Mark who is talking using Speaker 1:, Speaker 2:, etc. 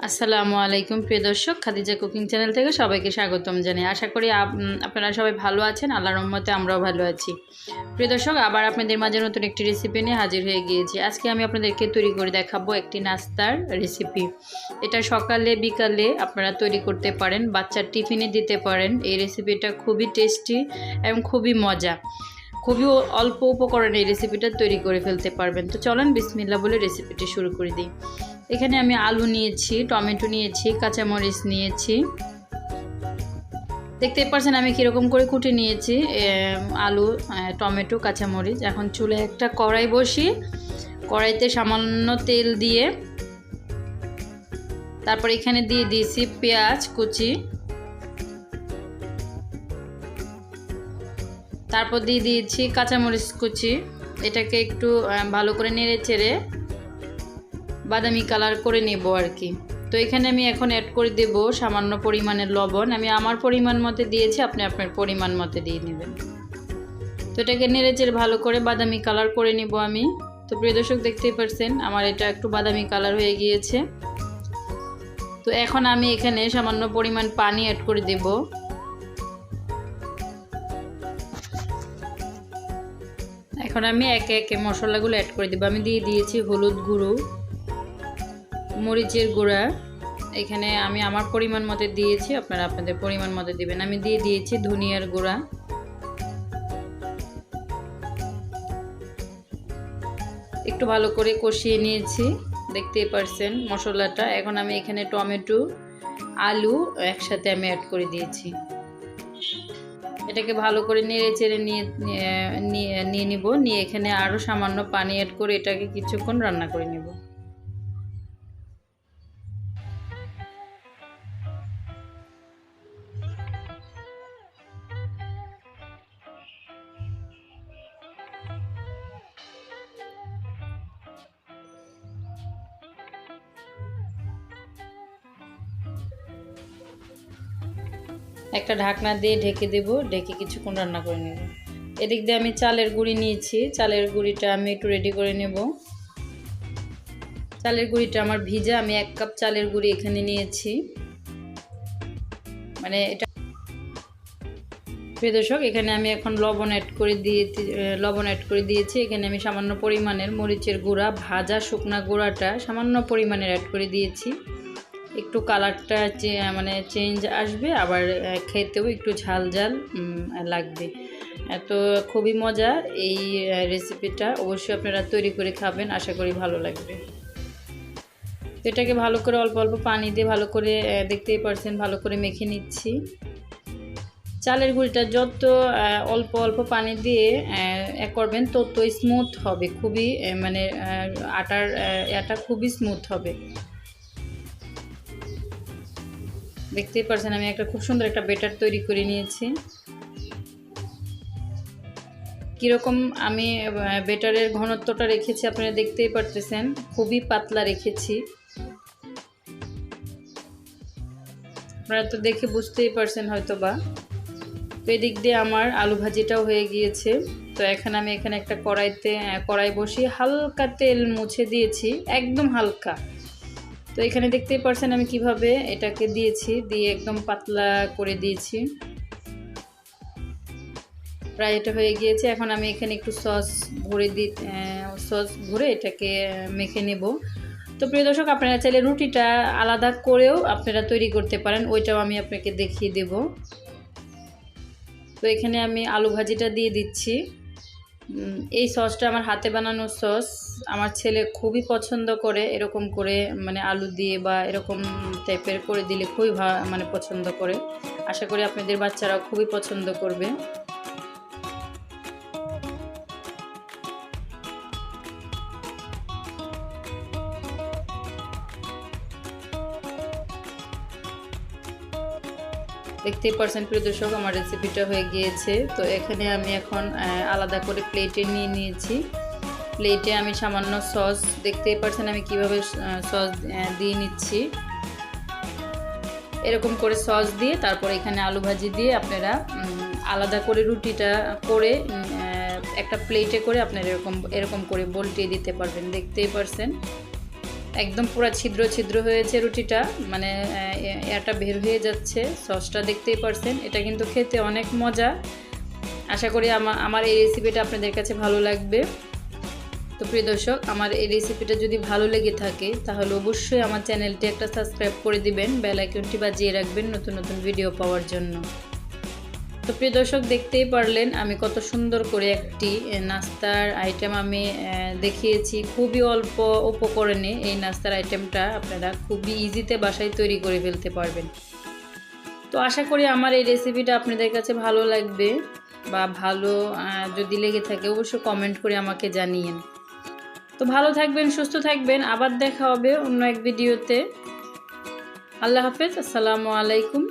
Speaker 1: আসসালামু আলাইকুম প্রিয় দর্শক, খাদিজা কুকিং চ্যানেল থেকে সবাইকে স্বাগতম জানাই। আশা করি আপনারা সবাই ভালো আছেন। আল্লাহর রহমতে আমরাও ভালো আছি। প্রিয় দর্শক, আবার আপনাদের মাঝে নতুন একটি রেসিপি নিয়ে হাজির হয়ে গিয়েছি। আজকে আমি আপনাদেরকে তৈরি করে দেখাবো একটি নাস্তার রেসিপি। এটা সকালে বিকালে আপনারা তৈরি করতে পারেন, বাচ্চার টিফিনে দিতে পারেন। এই রেসিপিটা খুবই টেস্টি এবং খুবই মজা, খুবই অল্প উপকরণে এই রেসিপিটা তৈরি করে ফেলতে পারবেন। তো চলেন বিসমিল্লাহ বলে রেসিপিটি শুরু করে দিই। এখানে আমি আলু নিয়েছি, টমেটো নিয়েছি, কাঁচামরিচ নিয়েছি। দেখতেই পাচ্ছেন আমি কীরকম করে কুটে নিয়েছি আলু, টমেটো, কাঁচামরিচ। এখন চুলে একটা কড়াই বসিয়ে কড়াইতে সামান্য তেল দিয়ে তারপর এখানে দিয়ে দিয়েছি পেঁয়াজ কুচি, তারপর দিয়ে দিয়েছি কাঁচামরিচ কুচি। এটাকে একটু ভালো করে নেড়ে চেড়ে বাদামি কালার করে নেব আর কি। তো এখানে আমি এখন অ্যাড করে দেব সামান্য পরিমাণের লবণ। আমি আমার পরিমাণ মতো দিয়েছি, আপনি আপনার পরিমাণ মতো দিয়ে নেবেন। তো এটাকে নেড়েচেড়ে ভালো করে বাদামি কালার করে নেব আমি। তো প্রিয় দর্শক, দেখতেই পাচ্ছেন আমার এটা একটু বাদামি কালার হয়ে গিয়েছে। তো এখন আমি এখানে সামান্য পরিমাণ পানি অ্যাড করে দেব। এখন আমি একে একে মশলাগুলো অ্যাড করে দেব। আমি দিয়ে দিয়েছি হলুদ গুঁড়ো, মরিচের গুঁড়া। এখানে আমি আমার পরিমাণ মতো দিয়েছি, আপনারা আপনাদের পরিমাণ মতো দিবেন। আমি দিয়ে দিয়েছি ধনিয়ার গুঁড়া। একটু ভালো করে কষিয়ে নিয়েছি, দেখতেই পারছেন মশলাটা। এখন আমি এখানে টমেটো, আলু একসাথে আমি অ্যাড করে দিয়েছি। এটাকে ভালো করে নেড়ে চেড়ে নিয়ে নিব। নিয়ে এখানে আরও সামান্য পানি অ্যাড করে এটাকে কিছুক্ষণ রান্না করে নেব। একটা ঢাকনা দিয়ে ঢেকে দেব, ঢেকে কিছুক্ষণ রান্না করে নেব। এদিক দিয়ে আমি চালের গুঁড়ি নিয়েছি, চালের গুঁড়িটা আমি একটু রেডি করে নেব। চালের গুঁড়িটা আমার ভিজা, আমি 1 কাপ চালের গুঁড়ি এখানে নিয়েছি। মানে এটা প্রিয় দর্শক, এখানে আমি এখন লবণ অ্যাড করে দিয়েছি। এখানে আমি সামান্য পরিমাণের মরিচের গুঁড়া, ভাজা শুকনা গুঁড়াটা সামান্য পরিমাণের অ্যাড করে দিয়েছি। একটু কালারটা চেঞ্জ আসবে, আবার খেতেও একটু ঝাল ঝাল লাগবে। তো খুবই মজা এই রেসিপিটা, অবশ্যই আপনারা তৈরি করে খাবেন, আশা করি ভালো লাগবে। তো এটাকে ভালো করে অল্প অল্প পানি দিয়ে ভালো করে, দেখতেই পারছেন, ভালো করে মেখে নিচ্ছি। চালের গুঁড়িটা যত অল্প অল্প পানি দিয়ে করবেন তত স্মুথ হবে, খুবই আটা খুবই স্মুথ হবে। দেখতেই পারছেন আমি একটা খুব সুন্দর একটা ব্যাটার তৈরি করে নিয়েছি। কীরকম আমি ব্যাটারের ঘনত্বটা রেখেছি আপনারা দেখতেই পারতেছেন, খুবই পাতলা রেখেছি। আপনারা তো দেখে বুঝতেই পারছেন হয়তো বা। তো এদিক দিয়ে আমার আলু ভাজিটাও হয়ে গিয়েছে। তো এখানে আমি একটা কড়াই বসিয়ে হালকা তেল মুছে দিয়েছি, একদম হালকা। তো এখানে দেখতেই পারছেন আমি কিভাবে এটাকে দিয়ে একদম পাতলা করে দিয়েছি। প্রায় এটা হয়ে গিয়েছে। এখন আমি এখানে একটু সস ভরে এটাকে মেখে নেব। তো প্রিয় দর্শক, আপনারা চাইলে রুটিটা আলাদা করেও আপনারা তৈরি করতে পারেন, ওইটাও আমি আপনাকে দেখিয়ে দেব। তো এখানে আমি আলু ভাজিটা দিয়ে দিচ্ছি। এই সসটা আমার হাতে বানানো সস, আমার ছেলে খুবই পছন্দ করে। এরকম করে আলু দিয়ে বা এরকম টাইপের করে দিলে খুবই পছন্দ করে। আশা করি আপনাদের বাচ্চারাও খুবই পছন্দ করবে। দেখতেই পারছেন প্রিয় দর্শক, আমার রেসিপিটা হয়ে গিয়েছে। তো এখানে আমি এখন আলাদা করে প্লেটে নিয়ে নিয়েছি। প্লেটে আমি সামান্য সস, দেখতেই পারছেন আমি কিভাবে সস দিয়ে নিচ্ছি। এরকম করে সস দিয়ে তারপর এখানে আলু ভাজি দিয়ে আপনারা আলাদা করে রুটিটা করে একটা প্লেটে করে আপনারা এরকম করে বল্টিয়ে দিতে পারবেন। দেখতেই পারছেন একদম পুরো ছিদ্র ছিদ্র হয়েছে রুটিটা, মানে এটা বের হয়ে যাচ্ছে। সসটা দেখতেই পারছেন, এটা কিন্তু খেতে অনেক মজা। আশা করি আমার এই রেসিপিটা আপনাদের কাছে ভালো লাগবে। তো প্রিয় দর্শক, আমার এই রেসিপিটা যদি ভালো লেগে থাকে তাহলে অবশ্যই আমার চ্যানেলটি একটা সাবস্ক্রাইব করে দিবেন, বেল আইকনটি বাজিয়ে রাখবেন নতুন নতুন ভিডিও পাওয়ার জন্য। তো প্রিয় দর্শক, দেখতেই পারলেন আমি কত সুন্দর করে একটি নাস্তার আইটেম আমি দেখিয়েছি। খুবই অল্প উপকরণে এই নাস্তার আইটেমটা আপনারা খুবই ইজিতে বাসায় তৈরি করে ফেলতে পারবেন। তো আশা করি আমার এই রেসিপিটা আপনাদের কাছে ভালো লাগবে, বা ভালো যদি লেগে থাকে অবশ্যই কমেন্ট করে আমাকে জানিয়েন। তো ভালো থাকবেন, সুস্থ থাকবেন, আবার দেখা হবে অন্য এক ভিডিওতে। আল্লাহ হাফেজ, আসসালামু আলাইকুম।